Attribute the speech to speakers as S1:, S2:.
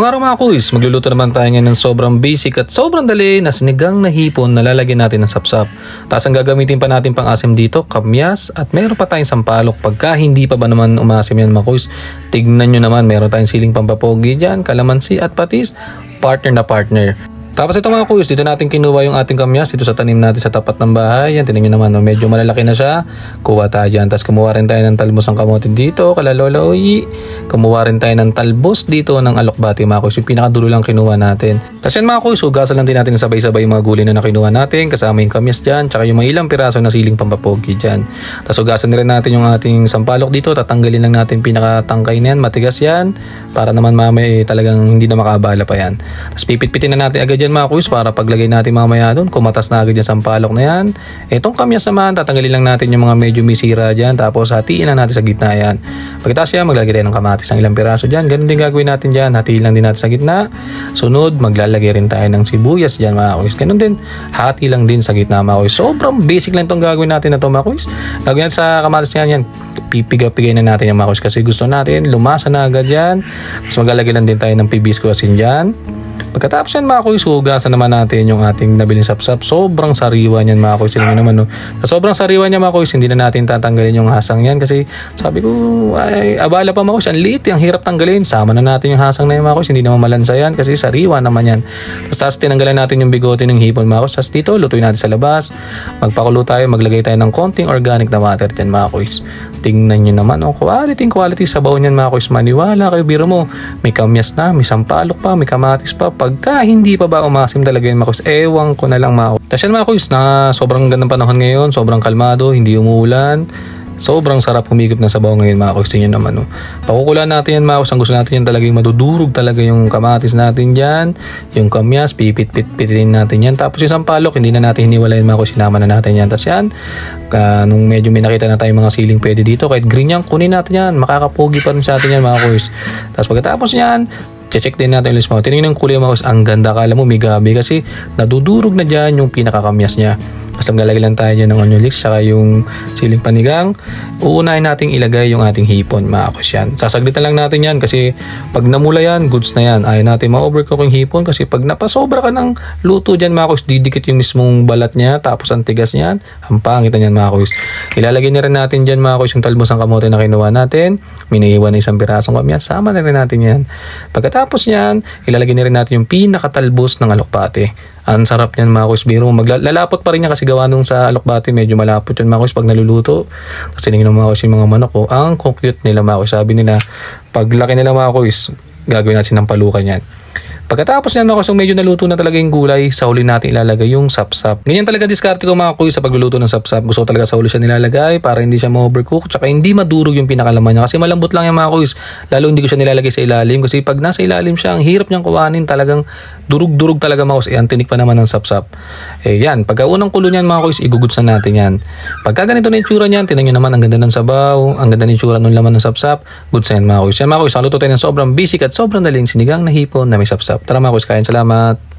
S1: Ngayong araw mga kuys, magluluto naman tayo ngayon ng sobrang basic at sobrang dali na sinigang na hipon na lalagyan natin ng sapsap. Tapos ang gagamitin pa natin pang asim dito, kamyas at meron pa tayong sampalok. Pagka hindi pa ba naman umasim yan mga kuys, tignan nyo naman, meron tayong siling pampapogi dyan, kalamansi at patis, partner na partner. Tapos ito mga kuyos, dito natin kinuha yung ating kamyas dito sa tanim natin sa tapat ng bahay. Yan, tingnan nyo naman, medyo malalaki na siya. Kuha tayo dyan. Tapos kumuha rin tayo ng talbos ng kamote dito, kala Lola Oyi. Kumuha rin tayo ng talbos dito ng alokbati mga kuyos. Yung pinakadulo lang kinuha natin. Tapos yan mga kuyos, hugasan lang din natin sabay-sabay yung mga gulay na kinuha natin. Kasama yung kamyas dyan, tsaka yung mga ilang piraso na siling pampapogi dyan. Tapos hugasan rin natin yung ating sampalok dito. Tatanggalin lang natin pinakatangkay na yan, matigas yan. Para naman mamaya talagang hindi na makabala pa yan. Tapos pipit-pitin na natin agad yan mga kuys para paglagay natin mamaya doon, kumatas na agad yan sa sampalok na yan. Itong kamyas naman, tatanggalin lang natin yung mga medyo misira dyan, tapos hatiin lang natin sa gitna yan. Pagkatapos yan, maglagay tayo ng kamatis ng ilang piraso dyan. Ganun din gagawin natin dyan, hatiin lang din natin sa gitna. Sunod, maglalagay rin tayo ng sibuyas dyan mga kuys. Ganun din, hati lang din sa gitna mga kuys. Sobrang basic lang itong gagawin natin na ito mga kuys. Gagawin sa kamatis yan, pipigay na natin yung mga kuys kasi gusto natin lumasa na agad yan. Tapos maglalagay lang din tayo ng pibisco asin dyan. Pagkatapos yan mga kuys, hugasan naman natin yung ating nabiling sapsap. Sobrang sariwa niyan mga kuys. Sila naman, no? Sa sobrang sariwa niya mga kuys, hindi na natin tatanggalin yung hasang yan. Kasi sabi ko, ay abala pa mga kuys. Ang liit, ang hirap tanggalin. Sama na natin yung hasang na yan mga kuys. Hindi naman malansa yan kasi sariwa naman yan. Tapos tinanggalan natin yung bigote ng hipon mga kuys. Tapos dito, lutuin natin sa labas. Magpakulo tayo, maglagay tayo ng konting organic na water dyan mga kuys. Tingnan nyo naman, oh, quality sabaw niyan mga kuys. Maniwala kayo, biro mo. May kamyas na, may sampalok pa, may kamatis pa. Pagka hindi pa ba umasim talaga yun mga kuys, ewan ko na lang mga kuys. Tapos yan mga kuys, na sobrang gandang panahon ngayon, sobrang kalmado, hindi umuulan. Sobrang sarap humigop ng sabaw ngayon mga kuys. Tingnan naman, no? Pakukulaan natin yan mga kuys. Ang gusto natin yan talaga yung madudurog talaga yung kamatis natin dyan. Yung kamyas, pipit-pitin natin yan. Tapos yung sampalok, hindi na natin hiniwalayin mga kuys. Sinama na natin yan. Tapos yan, nung medyo may nakita na tayong mga siling pwede dito, kahit green yan, kunin natin yan. Makakapogi pa rin sa atin yan mga kuys. Tapos pagkatapos yan, check din natin yung list mo. Tingnan yung kulay mga kuys. Ang ganda, kala mo may gabi kasi nadudurog na dyan yung pinakakamyas niya. Basta maglalagay lang tayo dyan ng onion leeks saka yung siling panigang. Uunahin nating ilagay yung ating hipon mga kuys yan. Sasaglitan lang natin yan kasi pag namula yan, goods na yan. Ayaw natin ma-overcook yung hipon kasi pag napasobra ka ng luto dyan mga kuys, didikit yung mismong balat niya tapos ang tigas niyan. Ang pangit na yan mga kuys. Ilalagay na rin natin dyan mga kuys yung talbos ng kamote na kinuha natin. Minaiwan na isang pirasong kamyas. Sama na rin natin yan. Pagkatapos yan, ilalagay na rin natin yung pinakatalbos ng alokbate. Ang sarap niyan mga kuys, biro mo. Lalapot pa rin niya kasi gawa nung sa alokbati, medyo malapot yun mga kuys pag naluluto. Kasi tingnan mga kuys yung mga manok ko, ang cute nila mga kuys. Sabi nila, pag laki nila mga kuys, gagawin natin ng palukan yan. Pagkatapos niyan mga kuys, medyo naluto na talaga yung gulay, sa huli natin ilalagay yung sapsap. Ganyan talaga diskarte ko mga kuys sa pagluluto ng sapsap. Gusto ko talaga sa huli siya nilalagay para hindi siya ma-overcook, tsaka hindi madurog yung pinakalaman niya. Kasi malambot lang yung mga kuys. Lalo hindi ko siya nilalagay sa ilalim kasi pag nasa ilalim siya, ang hirap niyang kuhanin, talagang durug-durug talaga mga kuys. Ayan, tinik pa naman ng sapsap. Eh yan, pagka unang kulo niyan mga kuys, iguguds na natin yan. Pagka ganito na yung tsura niyan, tingnan niyo naman ang ganda ng sabaw, ang ganda ng tsura ng laman ng sapsap. Goods na yan mga kuys. Yan mga kuys, luto tayo ng sobrang basic at sobrang daling sinigang na hipon na may sapsap. Tara mga kuys, kain, salamat.